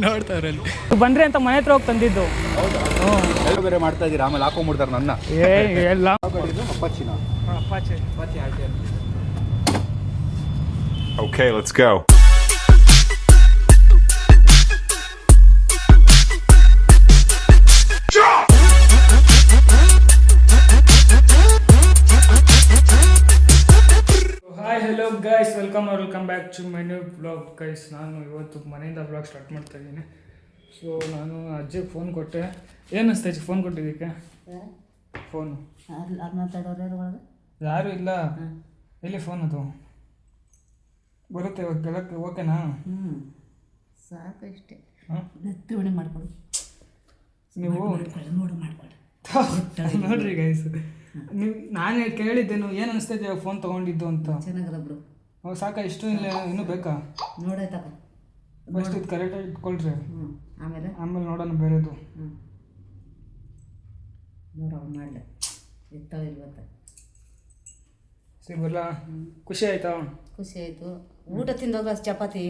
ನೋಡ್ತಾವ್ರಲ್ಲಿ ಬಂದ್ರೆ ಅಂತ ಮನೆ ಹತ್ರ ಹೋಗಿ ತಂದಿದ್ದು. ಹೌದು ಬೇರೆ ಮಾಡ್ತಾ ಇದ್ದೀರಾ, ಆಮೇಲೆ ಹಾಕೊಂಡ್ಬಿಡ್ತಾರೆ ನನ್ನ. ಎಲ್ಲ ಅಪ್ಪಾಚಿನ ಅಪ್ಪಾಚೆ Okay, let's go. Hi hello guys, welcome back to my new blog guys. ನಾನು ಇವತ್ತು ಮನೆಯಿಂದ ಬ್ಲಾಗ್ ಸ್ಟಾರ್ಟ್ ಮಾಡ್ತಾ ಇದ್ದೀನಿ. ಸೊ ನಾನು ಅಜ್ಜಿಗೆ ಫೋನ್ ಕೊಟ್ಟೆ. ಏನು ಅನಿಸ್ತಾ ಅಜ್ಜಿ ಫೋನ್ ಕೊಟ್ಟಿದ್ದಕ್ಕೆ? ಫೋನು ಯಾರೂ ಇಲ್ಲ. ಎಲ್ಲಿ ಫೋನ್ ಅದು ಬರುತ್ತೆ ಇವಾಗ ಗೆಳಕ್ಕೆ? ಓಕೆನಾ? ಸಾಕು ಇಷ್ಟೇ. ನೆತ್ತಿ ಮಾಡ್ಕೊಡು ನೀವು ಮಾಡ್ಕೊಡು ನೋಡ್ರಿ ಗೈಸ್, ನೀವು ನಾನು ಕೇಳಿದ್ದೇನು ಏನು ಅನಿಸ್ತೈತೆ ಇವಾಗ ಫೋನ್ ತೊಗೊಂಡಿದ್ದು ಅಂತ. ಚೆನ್ನಾಗದ ಬಿಡು. ಅವಾಗ ಸಾಕ? ಇಷ್ಟು ಇಲ್ಲ ಇನ್ನೂ ಬೇಕಾ? ನೋಡಾಯ್ತಕ್ಕ ಫಸ್ಟ್ ಇದು ಕರೆಕ್ಟಾಗಿ ಇಟ್ಕೊಳ್ರಿ, ಆಮೇಲೆ ನೋಡೋಣ ಬೇರೆದು. ನೋಡು ಅವ್ನು ಮಾಡಲಿ ಇರ್ತಾವೆ ಇವತ್ತ ಸಿಗಲ್ಲ. ಖುಷಿ ಆಯ್ತಾ? ಖುಷಿ ಆಯಿತು. ಊಟ ತಿಂದೋಗ ಚಪಾತಿ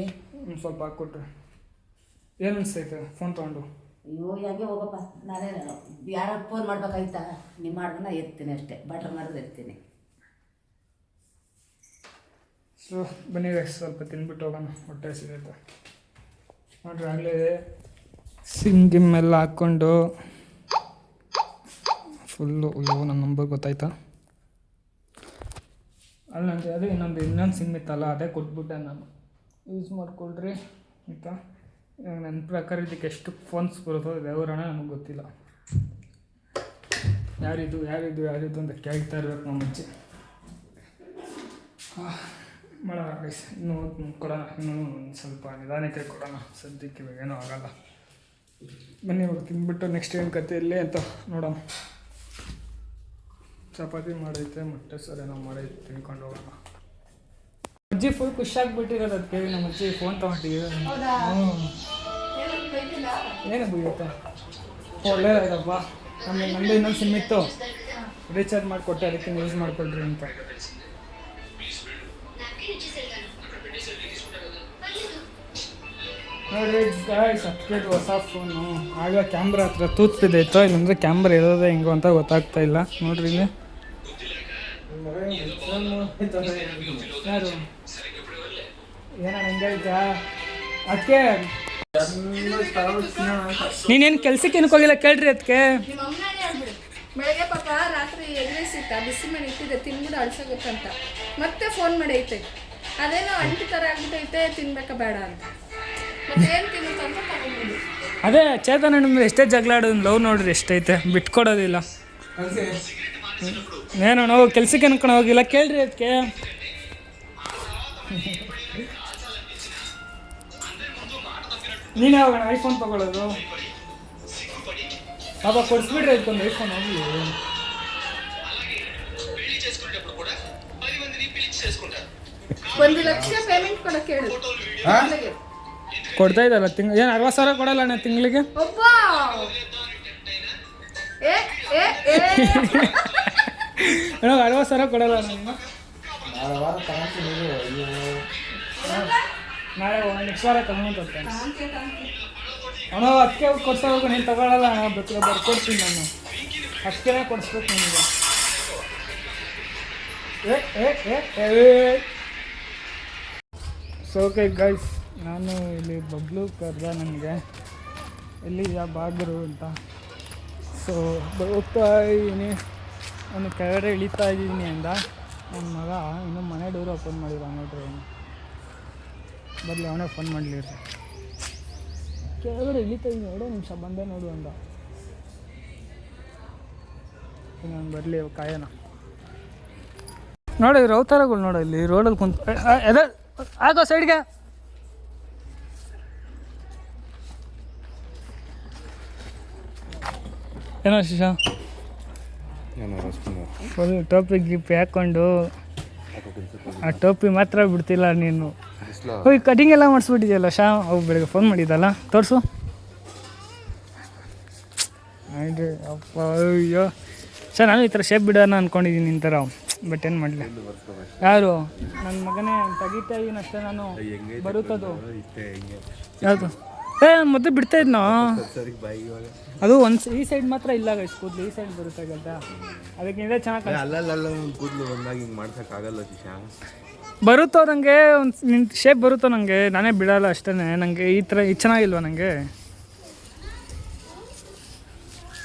ಸ್ವಲ್ಪ ಹಾಕ್ಕೊಟ್ರೆ ಏನು ಅನಿಸ್ತೈತೆ ಫೋನ್ ತೊಗೊಂಡು? ಅಯ್ಯೋ ಯಾಕೆ ಹೋಗಪ್ಪ, ನಾನೇ ಯಾರು ಫೋನ್ ಮಾಡ್ಬೇಕಾಯ್ತಾ? ನೀವು ಮಾಡಿದ್ರೆ ಎತ್ತೀನಿ ಅಷ್ಟೇ, ಬಟ್ರ್ ಮಾಡಿದ್ರೆ ಎತ್ತೀನಿ. ಸೊ ಬನ್ನಿ ಗೈಸ್, ಸ್ವಲ್ಪ ತಿಂದ್ಬಿಟ್ಟು ಹೋಗೋಣ, ಹೊಟ್ಟೆ ಸಿಗುತ್ತೆ. ನೋಡ್ರಿ ಆಗಲೇ ಸಿಮ್ಗಿಮ್ಮೆಲ್ಲ ಹಾಕ್ಕೊಂಡು ಫುಲ್ಲು. ಅಯ್ಯೋ ನನ್ನ ನಂಬರ್ ಗೊತ್ತಾಯ್ತಾ? ಅಲ್ಲ ನನಗೆ ಅದು ಇನ್ನೊಂದು ಸಿಮ್ ಇತ್ತಲ್ಲ, ಅದೇ ಕೊಟ್ಬಿಟ್ಟೆ ನಾನು. ಯೂಸ್ ಮಾಡ್ಕೊಳ್ರಿ ಆಯಿತಾ? ನನ್ನ ಪ್ರಕಾರ ಇದಕ್ಕೆ ಎಷ್ಟು ಫೋನ್ಸ್ ಬರುತ್ತೋ ದೇವರಣ ನನಗೆ ಗೊತ್ತಿಲ್ಲ. ಯಾರಿದು ಅಂತ ಕೇಳ್ತಾ ಇರ್ಬೇಕು ನಮ್ಮ ಮುಂಚೆ. ಮಾಡೋಣ ಗೈಸ್, ಇನ್ನೂ ಕೊಡೋಣ, ಇನ್ನೂ ಸ್ವಲ್ಪ ನಿಧಾನಕ್ಕೆ ಕೊಡೋಣ. ಸದ್ಯಕ್ಕೆ ಏನೂ ಆಗೋಲ್ಲ. ಬನ್ನಿ ಇವಾಗ ತಿಂದ್ಬಿಟ್ಟು ನೆಕ್ಸ್ಟ್ ಏನು ಕತೆ ಇಲ್ಲಿ ಅಂತ ನೋಡೋಣ. ಚಪಾತಿ ಮಾಡೈತೆ, ಮೊಟ್ಟೆ ಸರಿ ನಾವು ಮಾಡೈತೆ, ತಿನ್ಕೊಂಡು ಹೋಗೋಣ. ಅಜ್ಜಿ ಫುಲ್ ಖುಷಿಯಾಗಿಬಿಟ್ಟಿರೋದು ಅದಕ್ಕೆ ನಮ್ಮ ಅಜ್ಜಿ ಫೋನ್ ತೊಗೊಂಡಿದ್ದೀವಿ. ಏನು ಬುಯ್ಯುತ್ತೆ? ಒಳ್ಳೇದಾಯ್ತಪ್ಪ. ನಮ್ಮದು ಇನ್ನೊಂದು ಸಿಮ್ ಇತ್ತು, ರೀಚಾರ್ಜ್ ಮಾಡಿಕೊಟ್ಟೆ, ಅದಕ್ಕೆ ಯೂಸ್ ಮಾಡ್ಕೊಳ್ರಿ ಅಂತ. ನೋಡಿರಿ ಗಾಯ್ಸ್, ಅಪ್ಡೇಟ್ ಹೊಸ ಫೋನು. ಆಗ ಕ್ಯಾಮ್ರಾ ಹತ್ರ ತೂತ್ಬಿದ್ದೈತೋ ಇಲ್ಲಾಂದರೆ ಕ್ಯಾಮ್ರಾ ಇರೋದೇ ಹೆಂಗೋ ಅಂತ ಗೊತ್ತಾಗ್ತಾ ಇಲ್ಲ. ನೋಡ್ರಿ ಇಲ್ಲಿ ಯಾರು ಏನ ಹಂಗೆ ಆಯ್ತಾ? ಅದಕ್ಕೆ ನೀನೇನು ಕೆಲ್ಸಕ್ಕೆ ಏನಕ್ಕೆ ಹೋಗಿಲ್ಲ ಕೇಳ್ರಿ ಅದಕ್ಕೆ. ಬೆಳಗ್ಗೆ ಪಾಪ ರಾತ್ರಿ ಎದುರಿಸಿತ್ತ ಬಿಸಿ ಮನೆ ಇಟ್ಟಿದ್ದೆ, ತಿನ್ಬಿಟ್ಟು ಅಳ್ಸೋಗುತ್ತಂತ ಮತ್ತೆ ಫೋನ್ ಮಾಡೈತೆ. ಅದೇನೋ ಅಂಟಿ ಥರ ಆಗ್ಬಿಟ್ಟೈತೆ, ತಿನ್ಬೇಕಾ ಬೇಡ ಅಂತ. ಮತ್ತೇನು ತಿನ್ನುತ್ತಂತ ತಗೊಂಡ್ಬಿಡು. ಅದೇ ಚೇತನ ನಿಮ್ದು ಎಷ್ಟೇ ಜಗಳ ಆಡೋದು ಲವ್ ನೋಡ್ರಿ ಎಷ್ಟೈತೆ, ಬಿಟ್ಕೊಡೋದಿಲ್ಲ. ಏನು ನಾವು ಕೆಲ್ಸಕ್ಕೆ ಅನ್ಕೊಂಡು ಹೋಗಿಲ್ಲ ಕೇಳ್ರಿ ಅದಕ್ಕೆ. ನೀನು ಯಾವಾಗ ಐಫೋನ್ ತೊಗೊಳ್ಳೋದು? ಪಾಪ ಕೊಡಿಸ್ಬಿಡ್ರಿ ಅದಕ್ಕೊಂದು ಐಫೋನ್. ಹೋಗಿ 1 ಲಕ್ಷ ಪೇಮೆಂಟ್ ಕೊಡಕ್ಕೆ ಹೇಳು. ಕೊಡ್ತಾ ಇದ್ದಲ್ಲ ತಿಂಗ್ ಏನು 60,000 ಕೊಡಲ್ಲ ಅಣ್ಣ ತಿಂಗಳಿಗೆ? ಒಬ್ಬ ಅಣ್ಣ 60,000 ಕೊಡಲ್ಲ ನಾನು. ನಾಳೆ ನೆಕ್ಸ್ಟ್ ವಾರ ತಗೊಂಡ್ಬರ್ತೇನೆ ಅಣ್ಣ. ಅದಕ್ಕೆ ಕೊಡ್ಸೋವಾಗ ನೀನು ತಗೊಳ್ಳಲ್ಲ ಅಣ್ಣ, ಬೇಕಾದ್ರೆ ಬರ್ಕೊಡ್ತೀನಿ ನಾನು. ಅಷ್ಟೇ ಕೊಡಿಸ್ಬೇಕು ನಿಮಗೆ. ಸೊ ಓಕೆ ಗೈಸ್, ನಾನು ಇಲ್ಲಿ ಬಬ್ಲು ಕರೆದ ನನಗೆ ಎಲ್ಲಿ ಬಾಗರು ಅಂತ. ಸೊ ಹೋಗ್ತಾ ಇದ್ದೀನಿ, ನಾನು ಕೆಳಗಡೆ ಇಳಿತಾ ಇದ್ದೀನಿ ಅಂದ ನನ್ನ ಮಗ. ಇನ್ನೂ ಮನೆ ಡೋರು ಓಪನ್ ಮಾಡಿಲ್ಲ ನೋಡ್ರಿ. ಬರಲಿ ಅವನೇ ಫೋನ್ ಮಾಡಲಿ ರೀ. ಕೆಳಗಡೆ ಇಳಿತಾ ಇದ್ದೀನಿ, 2 ನಿಮಿಷ ಬಂದೆ ನೋಡು ಅಂದ. ನಾನು ಬರಲಿ ಕಾಯೋಣ. ನೋಡಿ ರೌತಾರಗಳು ನೋಡೋ ಇಲ್ಲಿ ರೋಡಲ್ಲಿ ಕುಂತು ಎದೆ ಆಗೋ ಸೈಡ್ಗೆ. ಏನೋ ಶಿಶಾ ಫುಲ್ ಟೋಪಿ ಗಿಪ್ಪಿ ಹಾಕ್ಕೊಂಡು, ಆ ಟೋಪಿ ಮಾತ್ರ ಬಿಡ್ತಿಲ್ಲ ನೀನು. ಹೋಗಿ ಕಟಿಂಗ್ ಎಲ್ಲ ಮಾಡಿಸ್ಬಿಟ್ಟಿದ್ಯಲ್ಲ ಶಾ. ಅವು ಬೆಳಗ್ಗೆ ಫೋನ್ ಮಾಡಿದ್ದಲ್ಲ, ತೋರಿಸು. ಆಯ್ತು ಅಪ್ಪ, ಅಯ್ಯೋ ಸರ್, ನಾನು ಈ ಥರ ಶೇಪ್ ಬಿಡೋಣ ಅಂದ್ಕೊಂಡಿದ್ದೀನಿ ನಿನ್ನ ಥರ. ಬಟ್ ಏನು ಮಾಡಲಿ, ಯಾರು ನನ್ನ ಮಗನೇ ತೆಗಿತಾ ಇದ್ದೀನಿ ಅಷ್ಟೇ ನಾನು. ಬರುತ್ತದು ಯಾವುದು ಮತ್ತೆ ಬಿಡ್ತಾ ಇದ್ನೋ ಸರಿ ಬಾಯಿ ಇವಾಗ ಅದು ಈ ಸೈಡ್ ಮಾತ್ರ ಇಲ್ಲ ಗೈಸ್ ಕೂದಲು ಈ ಸೈಡ್ ಬರುತ್ತೆ ಗಡ್ಡ ಅದಕ್ಕಿಂತ ಚೆನ್ನಾಗಿ ಅಲ್ಲಲ್ಲ ಒಂದು ಕೂದಲು ಬಂದಾಗ ಹಿಂಗೆ ಮಾಡ್ಸೋಕ್ಕಾಗಲ್ಲ ಶಿಶಾ ಬರುತ್ತೋ ನನಗೆ ಒಂದು ನಿನ್ನ ಶೇಪ್ ಬರುತ್ತೋ ನನಗೆ ನಾನೇ ಬಿಡಲ್ಲ ಅಷ್ಟೇ ನನಗೆ ಈ ಥರ ಇದು ಚೆನ್ನಾಗಿಲ್ವ ನನಗೆ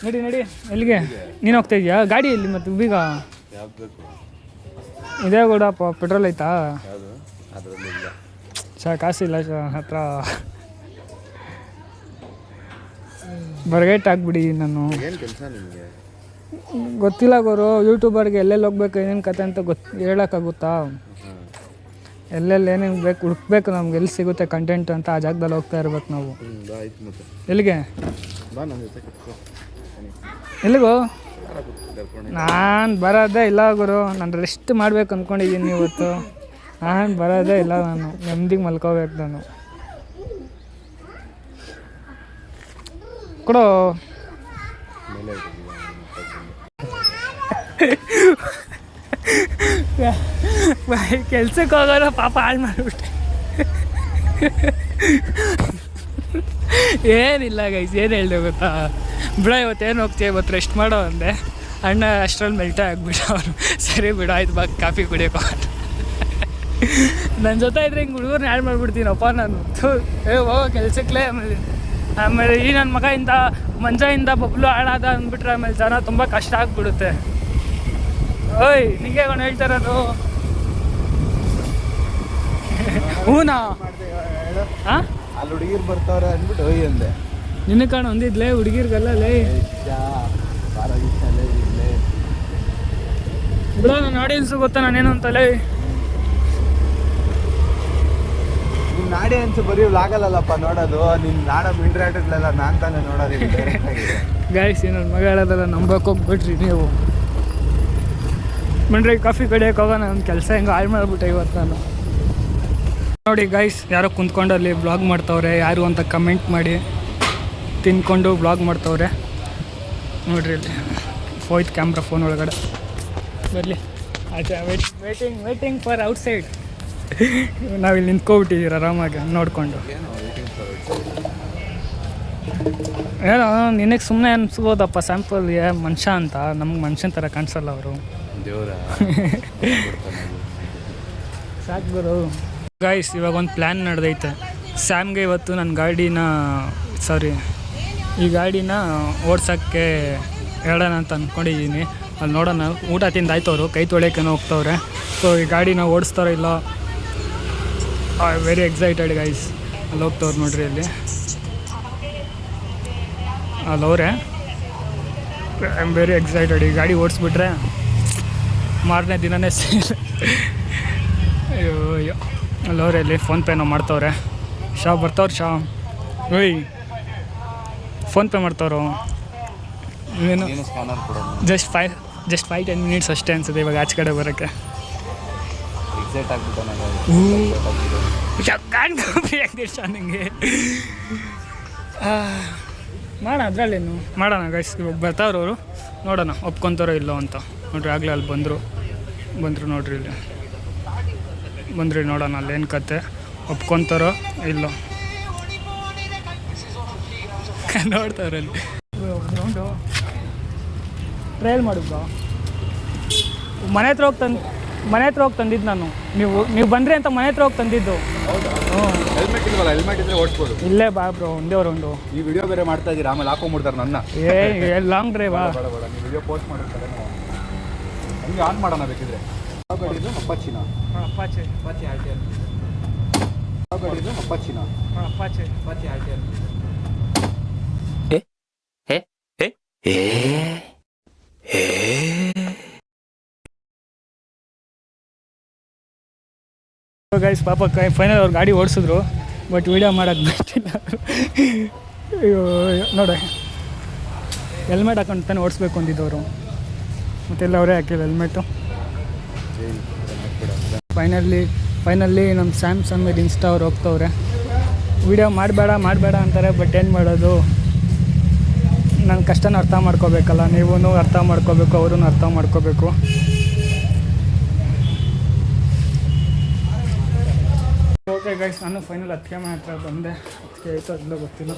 ನಡಿ ನಡಿ ಎಲ್ಲಿಗೆ ನೀನು ಹೋಗ್ತಾ ಇದೆಯಾ ಗಾಡಿ ಎಲ್ಲಿ ಮತ್ತೆ ಬೀಗ ಯಾವ್ದು ಬೇಕು ಇದೇ ಕೂಡಪ್ಪ ಪೆಟ್ರೋಲ್ ಐತಾ ಯಾವುದು ಅದರಲ್ಲಿ ಇಲ್ಲ ಕಾಸಿಲ್ಲ ಹತ್ರ ಬರ್ಗೇಟ್ ಹಾಕ್ಬಿಡಿ ನಾನು ಏನು ಕೆಲಸ ನಿಮಗೆ ಗೊತ್ತಿಲ್ಲ ಗುರು ಯೂಟ್ಯೂಬರ್ಗೆ ಎಲ್ಲೆಲ್ಲಿ ಹೋಗ್ಬೇಕು ಏನೇನು ಕತೆ ಅಂತ ಹೇಳೋಕ್ಕಾಗುತ್ತಾ ಎಲ್ಲೆಲ್ಲಿ ಏನೇನು ಬೇಕು ಹುಡುಕ್ಬೇಕು ನಮ್ಗೆ ಎಲ್ಲಿ ಸಿಗುತ್ತೆ ಕಂಟೆಂಟ್ ಅಂತ ಆ ಜಾಗದಲ್ಲಿ ಹೋಗ್ತಾ ಇರ್ಬೇಕು ನಾವು ಆಯ್ತು ಮತ್ತೆ ಎಲ್ಲಿಗೆ ಬಾ ನನ್ನ ಜೊತೆ ಕೂತ್ಕೋ ಎಲ್ಲಿಗೋ ಕರ್ಕೊಂಡು ನಾನು ಬರೋದೇ ಇಲ್ಲ ಗುರು ನಾನು ರೆಸ್ಟ್ ಮಾಡ್ಬೇಕು ಅಂದ್ಕೊಂಡಿದ್ದೀನಿ ಇವತ್ತು ನಾನು ಬರೋದೇ ಇಲ್ಲ ನಾನು ನೆಮ್ಮದಿಗೆ ಮಲ್ಕೋಬೇಕು ನಾನು ಕೊಡೋ ಕೆಲ್ಸಕ್ಕೆ ಹೋಗೋರು ಪಾಪ ಹಾಳು ಮಾಡಿಬಿಟ್ಟೆ ಏನಿಲ್ಲ ಗೈಸ್ ಏನು ಹೇಳಿದೆ ಗೊತ್ತಾ ಬಿಡ ಇವತ್ತೇನು ಹೋಗ್ತೀವಿ ಇವತ್ತು ರೆಸ್ಟ್ ಮಾಡೋ ಅಂದೆ ಅಣ್ಣ ಅಷ್ಟರಲ್ಲಿ ಮೆಲ್ಟೇ ಆಗಿಬಿಟ್ಟು ಅವರು ಸರಿ ಬಿಡು ಆಯ್ತು ಬಾ ಕಾಫಿ ಕುಡಿಯೋಕೆ ನನ್ನ ಜೊತೆ ಇದ್ರೆ ಹಿಂಗೆ ಹುಡುಗರನ್ನ ಹಾಳು ಮಾಡಿಬಿಡ್ತೀನಪ್ಪ ನಾನು ಹೋಗೋ ಕೆಲ್ಸಕ್ಕೆ ಆಮೇಲೆ ಈ ನನ್ನ ಮಗದಿಂದ ಮಂಜದಿಂದ ಬಬ್ಲು ಹಾಳಾದ ಅಂದ್ಬಿಟ್ರೆ ಆಮೇಲೆ ಜನ ತುಂಬ ಕಷ್ಟ ಆಗಿಬಿಡುತ್ತೆ ಓಯ್ ನಿಂಗೆ ಅವನು ಹೇಳ್ತಾ ಇರೋದು ಹೂನಾ ಹಾಂ ಅಲ್ಲಿ ಹುಡುಗಿರು ಬರ್ತಾವ್ರೆ ಅಂದ್ಬಿಟ್ಟು ಹೋಯ್ ಅಂದೆ ನಿನ್ನ ಕಾಣ ಹೊಂದಿದ್ಲೇ ಹುಡುಗಿರ್ಗಲ್ಲ ಲೇ ಬಿಡ ನನ್ನ ಆಡಿಯನ್ಸು ಗೊತ್ತಾ ನಾನೇನು ಅಂತಲೇ ನಿನ್ನ ಆಡಿಯನ್ಸ್ ಬರೀ ಆಗಲ್ಲಲ್ಲಪ್ಪ ನೋಡೋದು ನಿನ್ನ ನಾಡ ಮಿಂಡ್ರಾಟಗಳೆಲ್ಲ ನಾನು ತಾನೇ ನೋಡೋದು ಗಾಯ್ಸಿ ನನ್ನ ಮಗ ಹೇಳೋದೆಲ್ಲ ನಂಬಕ್ಕೆ ಹೋಗ್ಬಿಟ್ರಿ ನೀವು ಮಂಡ್ರೆ ಕಾಫಿ ಕಡಿಯೋಕೆ ಹೋಗೋಣ ನನ್ನ ಕೆಲಸ ಹೆಂಗೆ ಹಾಳು ಮಾಡಿಬಿಟ್ಟೆ ಇವತ್ತು ನಾನು ನೋಡಿ ಗೈಸ್ ಯಾರೋ ಕುಂತ್ಕೊಂಡು ಅಲ್ಲಿ ಬ್ಲಾಗ್ ಮಾಡ್ತವ್ರೆ ಯಾರು ಅಂತ ಕಮೆಂಟ್ ಮಾಡಿ ತಿನ್ಕೊಂಡು ಬ್ಲಾಗ್ ಮಾಡ್ತವ್ರೆ ನೋಡ್ರಿ ಇಲ್ಲಿ ಹೋಯ್ತು ಕ್ಯಾಮ್ರಾ ಫೋನ್ ಒಳಗಡೆ ಬರಲಿ ಆಚೆ ವೇಟಿಂಗ್ ಫಾರ್ ಔಟ್ಸೈಡ್ ನಾವಿಲ್ಲಿ ನಿಂತ್ಕೊಬಿಟ್ಟಿದ್ದೀರ ಆರಾಮಾಗಿ ನೋಡಿಕೊಂಡು ಏನೋ ನಿನಗೆ ಸುಮ್ಮನೆ ಅನಿಸ್ಬೋದಪ್ಪ ಸ್ಯಾಂಪಲ್ಗೆ ಮನುಷ್ಯ ಅಂತ ನಮ್ಗೆ ಮನುಷ್ಯನ ಥರ ಕಾಣಿಸಲ್ಲ ಅವರು ದೇವರ ಸಾಕು ಗುರು ಗಾಯ್ಸ್ ಇವಾಗ ಒಂದು ಪ್ಲ್ಯಾನ್ ನಡೆದೈತೆ ಸ್ಯಾಮ್ಗೆ ಇವತ್ತು ನನ್ನ ಗಾಡಿನ ಈ ಗಾಡಿನ ಓಡ್ಸೋಕ್ಕೆ ಹೇಳೋಣ ಅಂತ ಅಂದ್ಕೊಂಡಿದ್ದೀನಿ ಅಲ್ಲಿ ನೋಡೋಣ ಊಟ ತಿಂದಾಯ್ತು ಅವರು ಕೈ ತೊಳೆಯೋಕ್ಕೇನೋ ಹೋಗ್ತವ್ರೆ ಸೊ ಈ ಗಾಡಿನ ಓಡಿಸ್ತಾರೋ ಇಲ್ಲ ವೆರಿ ಎಕ್ಸೈಟೆಡ್ ಗೈಸ್ ಅಲ್ಲಿ ಹೋಗ್ತವ್ರು ನೋಡ್ರಿ ಅಲ್ಲಿ ಅವರೇ ಐ ಆಮ್ ವೆರಿ ಎಕ್ಸೈಟೆಡ್ ಈ ಗಾಡಿ ಓಡಿಸ್ಬಿಟ್ರೆ ಮಾರನೇ ದಿನವೇ ಅಯ್ಯೋ ಅಲ್ಲವ್ರೆ ಅಲ್ಲಿ ಫೋನ್ಪೇನೋ ಮಾಡ್ತವ್ರೆ ಬರ್ತಾವ್ರೆ ಓಯ್ ಫೋನ್ಪೇ ಮಾಡ್ತವ್ರು ಏನು ಜಸ್ಟ್ 5-10 ಮಿನಿಟ್ಸ್ ಅಷ್ಟೇ ಅನ್ಸುತ್ತೆ ಇವಾಗ ಆಚೆ ಕಡೆ ಬರೋಕ್ಕೆ ಎಕ್ಸೈಟ್ ಆಗ್ಬಿಟ್ಟು ನನಗೆ ಮಾಡೋಣ ಅದರಲ್ಲೇನು ಮಾಡೋಣ ಗೈಸ್ ಇವಾಗ ಬರ್ತಾವ್ರು ಅವರು ನೋಡೋಣ ಒಪ್ಕೊತಾರೋ ಇಲ್ಲೋ ಅಂತ ನೋಡ್ರಿ ಆಗಲೇ ಅಲ್ಲಿ ಬಂದರು ನೋಡ್ರಿ ಇಲ್ಲಿ ಬಂದ್ರಿ ನೋಡೋಣ ಅಲ್ಲೇನು ಕತೆ ಒಪ್ಕೊತಾರೋ ಇಲ್ಲೋ ನೋಡ್ತಾವ್ರಲ್ಲಿ ಗ್ರೌಂಡು ಟ್ರಯಲ್ ಮಾಡಿದ್ದ ಮನೆ ಹತ್ರ ಹೋಗಿ ತಂದಿದ್ದು ನಾನು ನೀವು ಬಂದ್ರಿ ಅಂತ ಮನೆ ಹತ್ರ ಹೋಗಿ ತಂದಿದ್ದು ಹೆಲ್ಮೆಟ್ ಇಲ್ವಲ್ಲ ಹೆಲ್ಮೆಟ್ ಇದ್ರೆ ಓಡಿಸ್ಬೋದು ಇಲ್ಲೇ ಬಾ ಬ್ರೋ ಒಂದೇ ರೌಂಡು ಈ ವಿಡಿಯೋ ಬೇರೆ ಮಾಡ್ತಾ ಇದ್ದೀರಾ ಆಮೇಲೆ ಹಾಕೊಂಡ್ಬಿಡ್ತಾರೆ ನನ್ನ ಲಾಂಗ್ ಡ್ರೈವಾ ಬೇಡ ನೀವು ವಿಡಿಯೋ ಪೋಸ್ಟ್ ಮಾಡಿರ್ತಾರೆ ಹಂಗೆ ಆನ್ ಮಾಡೋಣ ಬೇಕಿದ್ರೆ ಯಾವ ಗಾಡಿ ಇದು ಅಪ್ಪಾಚಿನ ಅಪ್ಪಾಚೆ ಆರ್ಟಿಆರ್ ಯಾವ ಗಾಡಿ ಇದು ಅಪ್ಪಾಚಿನ ಅಪ್ಪಾಚೆ ಆರ್ಟಿಆರ್ ಗೈಸ್ ಪಾಪ ಫೈನಲ್ ಅವ್ರು ಗಾಡಿ ಓಡಿಸಿದ್ರು ಬಟ್ ವೀಡಿಯೋ ಮಾಡೋದು ಬಿಟ್ಟಿಲ್ಲ ಅಯ್ಯೋ ನೋಡಿ ಹೆಲ್ಮೆಟ್ ಹಾಕೊಂಡು ತಾನೆ ಓಡಿಸ್ಬೇಕು ಅಂದಿದ್ದವರು ಮತ್ತೆಲ್ಲ ಅವರೇ ಹಾಕಿಲ್ಲ ಹೆಲ್ಮೆಟು ಫೈನಲ್ಲಿ ನಮ್ಮ ಸ್ಯಾಮ್ಸಂಗ್ ಮೇಲೆ ಇನ್ಸ್ಟಾ ಅವ್ರು ಹೋಗ್ತವ್ರೆ ವೀಡಿಯೋ ಮಾಡಬೇಡ ಅಂತಾರೆ ಬಟ್ ಏನು ಮಾಡೋದು ನನ್ನ ಕಷ್ಟನ ಅರ್ಥ ಮಾಡ್ಕೋಬೇಕಲ್ಲ ನೀವೂ ಅರ್ಥ ಮಾಡ್ಕೋಬೇಕು ಅವರೂ ಅರ್ಥ ಮಾಡ್ಕೋಬೇಕು ಓಕೆ ಗೈಸ್ ನಾನು ಫೈನಲ್ ಅದಕ್ಕೆ ಮನೆ ಹತ್ರ ಬಂದೆ. ಅದಕ್ಕೆ ಆಯಿತು ಅದೆಲ್ಲ ಗೊತ್ತಿಲ್ಲ.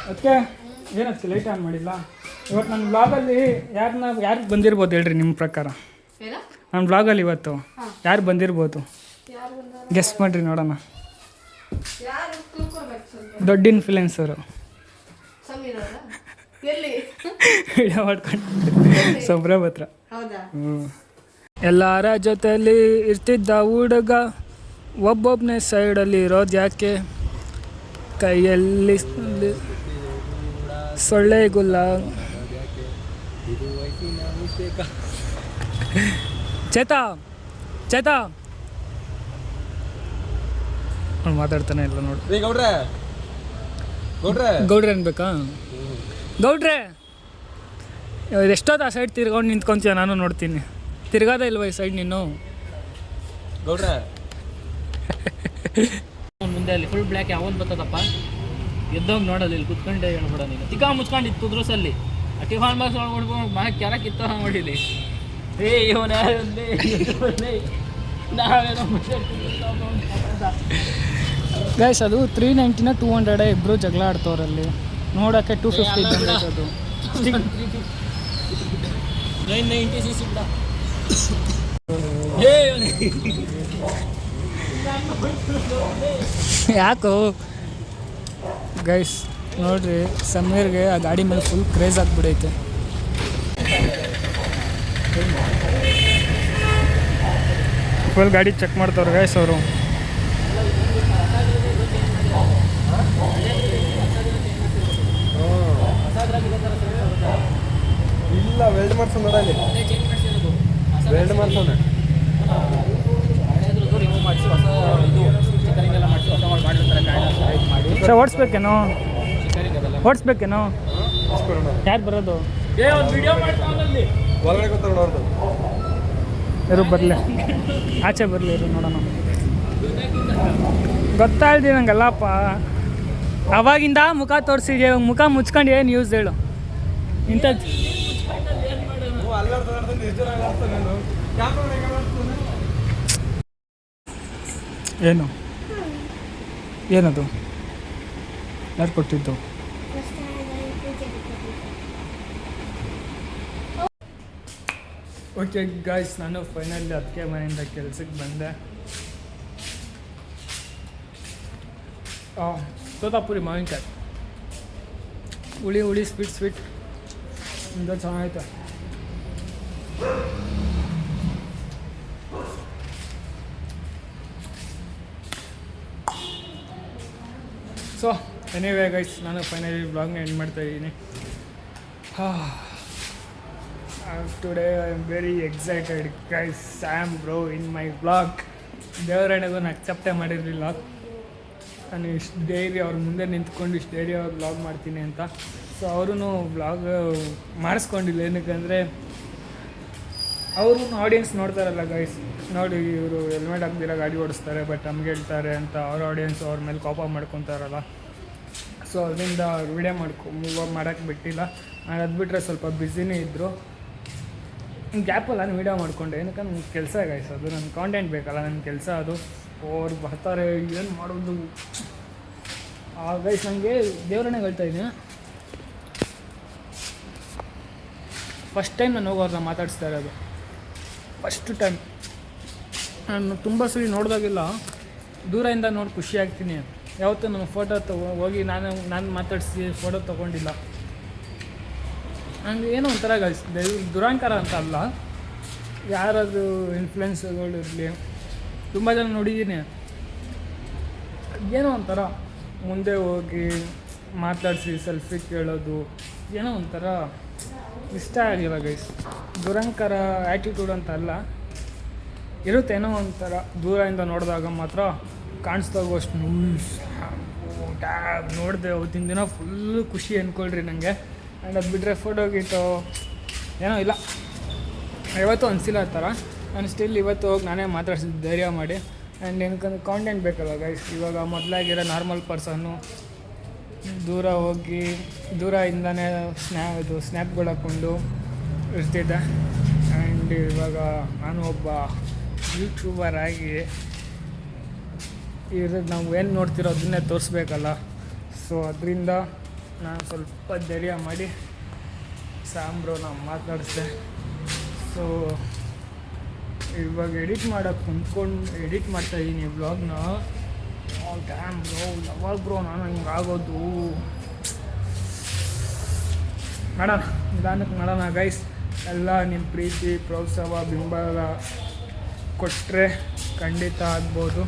ಅದಕ್ಕೆ ಏನಕ್ಕೆ ಲೈಟ್ ಆನ್ ಮಾಡಿಲ್ಲ ಇವತ್ತು ನನ್ನ ಬ್ಲಾಗಲ್ಲಿ ಯಾರು ಬಂದಿರ್ಬೋದು ಹೇಳ್ರಿ ನಿಮ್ಮ ಪ್ರಕಾರ? ನನ್ನ ಬ್ಲಾಗಲ್ಲಿ ಇವತ್ತು ಯಾರು ಬಂದಿರ್ಬೋದು? ಗೆಸ್ ಮಾಡಿರಿ ನೋಡೋಣ. ದೊಡ್ಡ ಇನ್ಫ್ಲುಯೆನ್ಸರು ವಿಡಿಯೋ ಮಾಡ್ಕೊಂಡು ಸಂಭ್ರಮ ಹತ್ರ. ಎಲ್ಲರ ಜೊತೆಲಿ ಇರ್ತಿದ್ದ ಹುಡುಗ ಒಬ್ಬೊಬ್ಬನೇ ಸೈಡಲ್ಲಿ ಇರೋದು ಯಾಕೆ? ಕೈಯಲ್ಲಿ ಸೊಳ್ಳೆಗುಲ್ಲ ಚೇತಾ ಚೇತಾ ಅವ್ನು ಮಾತಾಡ್ತಾನೆ ಇಲ್ಲ ನೋಡಿ. ಗೌಡ್ರೆ ಅನ್ಬೇಕಾ? ಗೌಡ್ರೆ ಎಷ್ಟೊತ್ತು ಆ ಸೈಡ್ ತಿರ್ಕೊಂಡು ನಿಂತ್ಕೊಂತೀಯ? ನಾನು ನೋಡ್ತೀನಿ. ತಿರ್ಗಾದ ಇಲ್ವ ಈ ಸೈಡ್ ನೀನು? ಗೌಡ್ರೆ ಮುಂದೆ ಅಲ್ಲಿ ಫುಲ್ ಬ್ಲ್ಯಾಕ್ ಯಾವನ್ ಬರ್ತದಪ್ಪ ಎದ್ದೋಗಿ ನೋಡಲ್ಲ, ಇಲ್ಲಿ ಕುತ್ಕೊಂಡೆ ಹೇಳ್ಬಿಡ ನೀನು. ತಿಕ್ಕ ಮುಚ್ಕೊಂಡಿತ್ತು ದ್ರೋಸಲ್ಲಿ ಟಿಫಾನ್ ಬಾಕ್ಸ್ ನೋಡ್ಬಿಟ್ಟು ಮಾ ಕೆರ ಕಿತ್ತ ಮಾಡಿಲಿ. ಇವನ ನಾವೇನೋ ಗೈಸ್ ಅದು 390 200 ಇಬ್ಬರು ಜಗಳ ಆಡ್ತವ್ರಲ್ಲಿ. ನೋಡೋಕ್ಕೆ 250 ಬಂದೈತೆ ಅದು. 990cc ಬಿಡ. ಯಾಕೋ ಗೈಸ್ ನೋಡ್ರಿ, ಸಮೀರ್ಗೆ ಆ ಗಾಡಿ ಮೇಲೆ ಫುಲ್ ಕ್ರೇಜ್ ಆಗಿಬಿಡೈತೆ. ಫುಲ್ ಗಾಡಿ ಚೆಕ್ ಮಾಡ್ತವ್ರು ಗೈಸ್ ಅವರು. ಇಲ್ಲ ವೆಲ್ಡ್ ಮಾಡ್ಸೋಣ ನೋಡಲ್ಲಿ, ವೆಲ್ಡ್ ಮಾಡ್ಸೋಣ. ಸರ್ ಓಡಿಸ್ಬೇಕೇನೋ? ಓಡಿಸ್ಬೇಕೇನೋ? ಯಾರು ಬರೋದು? ಒಳಗಡೆ ಗೊತ್ತಾಗ ನೋಡ್ದು ಇರು ಬರಲಿ, ಆಚೆ ಬರಲಿ ಇರು ನೋಡೋಣ. ಗೊತ್ತಾಳ್ದಿ ನಂಗಲ್ಲಪ್ಪ. ಅವಾಗಿಂದ ಮುಖ ತೋರಿಸಿದೆ, ಮುಖ ಮುಚ್ಕೊಂಡು ಏನು ಯೂಸ್ ಹೇಳು? ಇಂಥದ್ದು ಏನು ಏನದು? ಯಾರು ಕೊಟ್ಟಿದ್ದು? ಓಕೆ ಗಾಯ್ಸ್, ನಾನು ಫೈನಲಿ ಅದಕ್ಕೆ ಮನೆಯಿಂದ ಕೆಲ್ಸಕ್ಕೆ ಬಂದೆ. ತೋತಾಪುರಿ ಮಾವಿನಕಾಯಿ ಹುಳಿ ಹುಳಿ ಸ್ವೀಟ್ ಇಂದ ಚೆನ್ನಾಗೈತೆ. ಸೊ ಎನಿವೇ ಗೈಸ್, ನಾನು ಫೈನಲಿ ಬ್ಲಾಗ್ನ ಎಂಡ್ ಮಾಡ್ತಾಯಿದ್ದೀನಿ. Today I am very excited guys. Sam bro in my blog. ದೇವರಣೆಗೂ ನಾನು ಅಕ್ಸೆಪ್ಟೇ ಮಾಡಿರಲಿಲ್ಲ. ನಾನು ಇಷ್ಟು ಡೈರಿ ಅವ್ರ ಮುಂದೆ ನಿಂತ್ಕೊಂಡು ಇಷ್ಟು ಡೈರಿ ಅವ್ರು ಬ್ಲಾಗ್ ಮಾಡ್ತೀನಿ ಅಂತ. ಸೊ ಅವರು ಬ್ಲಾಗ್ ಮಾಡಿಸ್ಕೊಂಡಿಲ್ಲ. ಏನಕ್ಕಂದರೆ ಅವರು ಆಡಿಯನ್ಸ್ ನೋಡ್ತಾರಲ್ಲ ಗೈಸ್, ನೋಡಿ ಇವರು ಹೆಲ್ಮೆಟ್ ಹಾಕ್ದಿರ ಗಾಡಿ ಓಡಿಸ್ತಾರೆ ಬಟ್ ನಮ್ಗೆ ಹೇಳ್ತಾರೆ ಅಂತ ಅವ್ರ ಆಡಿಯನ್ಸ್ ಅವ್ರ ಮೇಲೆ ಕೋಪ ಮಾಡ್ಕೊತಾರಲ್ಲ. ಸೊ ಅದರಿಂದ ವೀಡಿಯೋ ಮಾಡೋಕ್ಕೆ ಬಿಟ್ಟಿಲ್ಲ. ನಾನು ಅದು ಬಿಟ್ಟರೆ ಸ್ವಲ್ಪ ಬ್ಯುಸಿನೇ ಇದ್ದರು. ಗ್ಯಾಪಲ್ಲಿ ನಾನು ವೀಡಿಯೋ ಮಾಡಿಕೊಂಡೆ. ಏನಕ್ಕೆ ನನ್ನ ಕೆಲಸ ಗೈಸ್, ಅದು ನನ್ನ ಕಾಂಟೆಂಟ್ ಬೇಕಲ್ಲ, ನನ್ನ ಕೆಲಸ ಅದು. ಅವ್ರು ಬರ್ತಾರೆ ಏನು ಮಾಡೋದು ಗೈಸ್. ನನಗೆ ದೇವರನ್ನೇ ಹೇಳ್ತಾ ಇದ್ದೀನಿ, ಫಸ್ಟ್ ಟೈಮ್ ನಾನು ಹೋಗೋರನ್ನ ಮಾತಾಡಿಸ್ತಾ ಇರೋದು. ಫಸ್ಟ್ ಟೈಮ್ ನಾನು ತುಂಬ ಸರಿ ನೋಡಿದಾಗೆಲ್ಲ ದೂರದಿಂದ ನೋಡಿ ಖುಷಿ ಆಗ್ತೀನಿ. ಯಾವತ್ತೂ ನಾನು ಫೋಟೋ ಹೋಗಿ ನಾನು ಮಾತಾಡಿಸಿ ಫೋಟೋ ತೊಗೊಂಡಿಲ್ಲ. ನನಗೆ ಏನೋ ಒಂಥರ ಗೈಸ್, ದುರಂಕಾರ ಅಂತ ಅಲ್ಲ, ಯಾರಾದರೂ ಇನ್ಫ್ಲುಯೆನ್ಸ್ಗಳು ಇರಲಿ, ತುಂಬ ಜನ ನೋಡಿದ್ದೀನಿ. ಏನೋ ಒಂಥರ ಮುಂದೆ ಹೋಗಿ ಮಾತಾಡಿಸಿ ಸೆಲ್ಫಿ ಕೇಳೋದು ಏನೋ ಒಂಥರ ಇಷ್ಟ ಆಗಿಲ್ಲ ಗೈಸ್. ದುರಂಕಾರ ಆ್ಯಟಿಟ್ಯೂಡ್ ಅಂತ ಅಲ್ಲ, ಇರುತ್ತೇನೋ ಒಂಥರ ದೂರದಿಂದ ನೋಡಿದಾಗ ಮಾತ್ರ ಕಾಣಿಸ್ದಾಗುವಷ್ಟು ನೋಡಿದೆ. ಅವತ್ತಿನ ದಿನ ಫುಲ್ಲು ಖುಷಿ ಅಂದ್ಕೊಳ್ರಿ ನನಗೆ. ಆ್ಯಂಡ್ ಅದು ಬಿಟ್ಟರೆ ಫೋಟೋ ಗೀಟೋ ಏನೋ ಇಲ್ಲ, ಯಾವತ್ತೂ ಅನಿಸಿಲ್ಲ ಆ ಥರ. ನಾನು ಸ್ಟಿಲ್ ಇವತ್ತು ಹೋಗಿ ನಾನೇ ಮಾತಾಡ್ಸಿದ್ದು ಧೈರ್ಯ ಮಾಡಿ. ಆ್ಯಂಡ್ ಏನಕ್ಕಂದ್ರೆ ಕಾಂಟೆಂಟ್ ಬೇಕಲ್ಲ ಗೈಸ್. ಇವಾಗ ಮೊದಲಾಗಿರೋ ನಾರ್ಮಲ್ ಪರ್ಸನ್ನು ದೂರ ಹೋಗಿ ದೂರದಿಂದನೇ ಸ್ನ್ಯಾಪ್ಗಳು ಹಾಕ್ಕೊಂಡು ಇರ್ತಿದ್ದೆ. ಆ್ಯಂಡ್ ಇವಾಗ ನಾನು ಒಬ್ಬ ಯೂಟ್ಯೂಬರ್ ಆಗಿ ಇರೋದು ನಾವು ಏನು ನೋಡ್ತಿರೋ ಅದನ್ನೇ ತೋರಿಸ್ಬೇಕಲ್ಲ. ಸೊ ಅದರಿಂದ ನಾನು ಸ್ವಲ್ಪ ಧೈರ್ಯ ಮಾಡಿ ಸಾಂಬ್ರೋನ ಮಾತಾಡಿಸ್ದೆ. ಸೊ ಇವಾಗ ಎಡಿಟ್ ಮಾಡೋಕ್ಕೆ ಕುಂತ್ಕೊಂಡು ಎಡಿಟ್ ಮಾಡ್ತಾಯಿದ್ದೀನಿ ವ್ಲಾಗ್ನ. ಡ್ಯಾಮ್ ಬ್ರೋ, ಯಾವಾಗ ಬ್ರೋ ನಾನು ಹಿಂಗಾಗೋದು? ಮಾಡೋಣ, ನಿಧಾನಕ್ಕೆ ಮಾಡೋಣ ಗೈಸ್. ಎಲ್ಲ ನಿಮ್ಮ ಪ್ರೀತಿ ಪ್ರೋತ್ಸಾಹ ಬೆಂಬಲ ಕೊಟ್ಟರೆ ಖಂಡಿತ ಆಗ್ಬೋದು.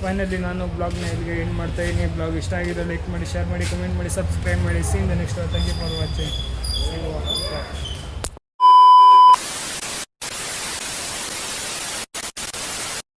ಫೈನಲಿ ನಾನು ಬ್ಲಾಗ್ನ ಇಲ್ಲಿಗೆ ಎಂಡ್ ಮಾಡ್ತಾಯಿದ್ದೀನಿ. ಬ್ಲಾಗ್ ಇಷ್ಟ ಆಗಿರೋ ಲೈಕ್ ಮಾಡಿ, ಶೇರ್ ಮಾಡಿ, ಕಮೆಂಟ್ ಮಾಡಿ, ಸಬ್ಸ್ಕ್ರೈಬ್ ಮಾಡಿ. Seen the next. Thank you for watching.